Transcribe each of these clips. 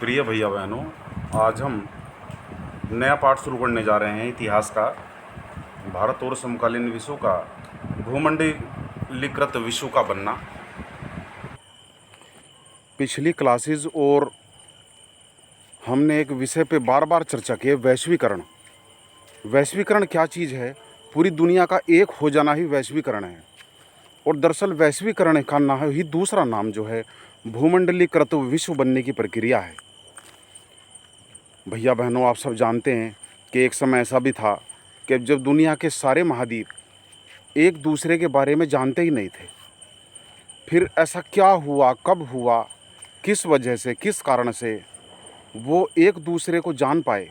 प्रिय भैया बहनों, आज हम नया पाठ शुरू करने जा रहे हैं इतिहास का। भारत और समकालीन विश्व का भूमंडलीकृत विश्व का बनना। पिछली क्लासेस और हमने एक विषय पे बार बार चर्चा की है, वैश्वीकरण। वैश्वीकरण क्या चीज़ है? पूरी दुनिया का एक हो जाना ही वैश्वीकरण है। और दरअसल वैश्वीकरण का नाम ही दूसरा नाम जो है भूमंडलीकृत विश्व बनने की प्रक्रिया है। भैया बहनों, आप सब जानते हैं कि एक समय ऐसा भी था कि जब दुनिया के सारे महाद्वीप एक दूसरे के बारे में जानते ही नहीं थे। फिर ऐसा क्या हुआ, कब हुआ, किस वजह से, किस कारण से वो एक दूसरे को जान पाए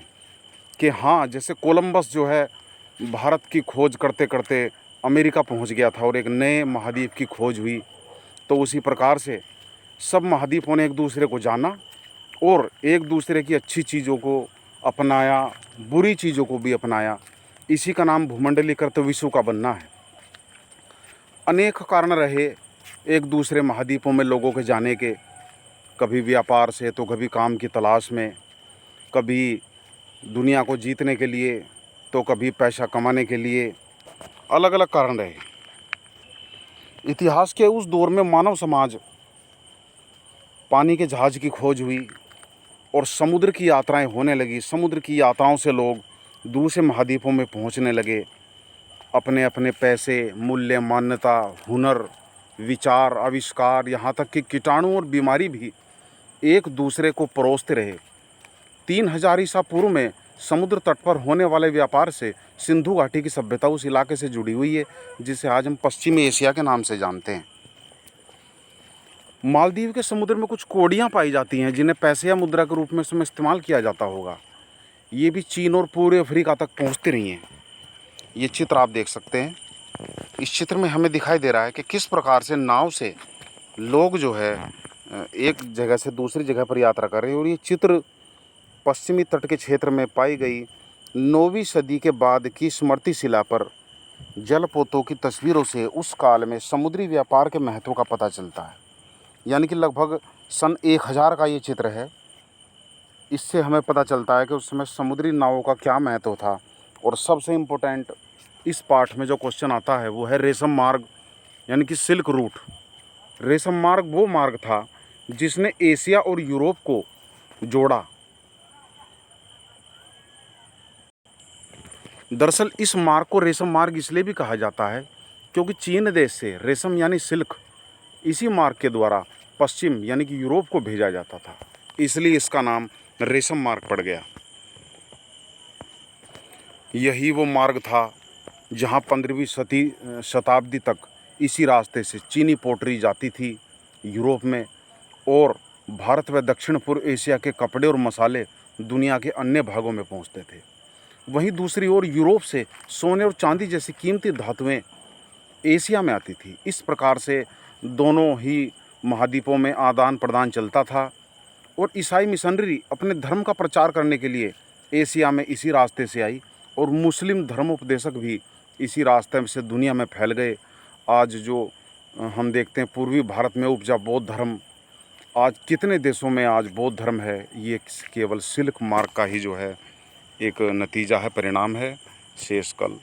कि हाँ, जैसे कोलंबस जो है भारत की खोज करते करते अमेरिका पहुंच गया था और एक नए महाद्वीप की खोज हुई, तो उसी प्रकार से सब महाद्वीपों ने एक दूसरे को जाना और एक दूसरे की अच्छी चीज़ों को अपनाया, बुरी चीज़ों को भी अपनाया। इसी का नाम भूमंडलीकृत विश्व का बनना है। अनेक कारण रहे एक दूसरे महाद्वीपों में लोगों के जाने के, कभी व्यापार से, तो कभी काम की तलाश में, कभी दुनिया को जीतने के लिए, तो कभी पैसा कमाने के लिए। अलग अलग कारण रहे। इतिहास के उस दौर में मानव समाज, पानी के जहाज़ की खोज हुई और समुद्र की यात्राएं होने लगी। समुद्र की यात्राओं से लोग दूसरे महाद्वीपों में पहुंचने लगे। अपने अपने पैसे, मूल्य, मान्यता, हुनर, विचार, आविष्कार, यहाँ तक कि कीटाणु और बीमारी भी एक दूसरे को परोसते रहे। 3000 ईसा पूर्व में समुद्र तट पर होने वाले व्यापार से सिंधु घाटी की सभ्यता उस इलाके से जुड़ी हुई है, जिसे आज हम पश्चिमी एशिया के नाम से जानते हैं। मालदीव के समुद्र में कुछ कोड़ियाँ पाई जाती हैं जिन्हें पैसे या मुद्रा के रूप में उसमें इस्तेमाल किया जाता होगा। ये भी चीन और पूरे अफ्रीका तक पहुँचती रही हैं। ये चित्र आप देख सकते हैं। इस चित्र में हमें दिखाई दे रहा है कि किस प्रकार से नाव से लोग जो है एक जगह से दूसरी जगह पर यात्रा कर रहे हैं। और ये चित्र पश्चिमी तट के क्षेत्र में पाई गई 9वीं सदी के बाद की स्मृति शिला पर जलपोतों की तस्वीरों से उस काल में समुद्री व्यापार के महत्व का पता चलता है। यानी कि लगभग सन 1000 का ये चित्र है। इससे हमें पता चलता है कि उस समय समुद्री नावों का क्या महत्व था। और सबसे इम्पोर्टेंट इस पाठ में जो क्वेश्चन आता है वो है रेशम मार्ग, यानी कि सिल्क रूट। रेशम मार्ग वो मार्ग था जिसने एशिया और यूरोप को जोड़ा। दरअसल इस मार्ग को रेशम मार्ग इसलिए भी कहा जाता है क्योंकि चीन देश से रेशम यानी सिल्क इसी मार्ग के द्वारा पश्चिम यानी कि यूरोप को भेजा जाता था, इसलिए इसका नाम रेशम मार्ग पड़ गया। यही वो मार्ग था जहां 15वीं शताब्दी तक इसी रास्ते से चीनी पोटरी जाती थी यूरोप में, और भारत व दक्षिण पूर्व एशिया के कपड़े और मसाले दुनिया के अन्य भागों में पहुंचते थे। वहीं दूसरी ओर यूरोप से सोने और चांदी जैसी कीमती धातुएं एशिया में आती थी। इस प्रकार से दोनों ही महाद्वीपों में आदान प्रदान चलता था। और ईसाई मिशनरी अपने धर्म का प्रचार करने के लिए एशिया में इसी रास्ते से आई, और मुस्लिम धर्मोपदेशक भी इसी रास्ते से दुनिया में फैल गए। आज जो हम देखते हैं पूर्वी भारत में उपजा बौद्ध धर्म, आज कितने देशों में आज बौद्ध धर्म है, ये केवल सिल्क मार्ग का ही जो है एक नतीजा है, परिणाम है। शेष कल।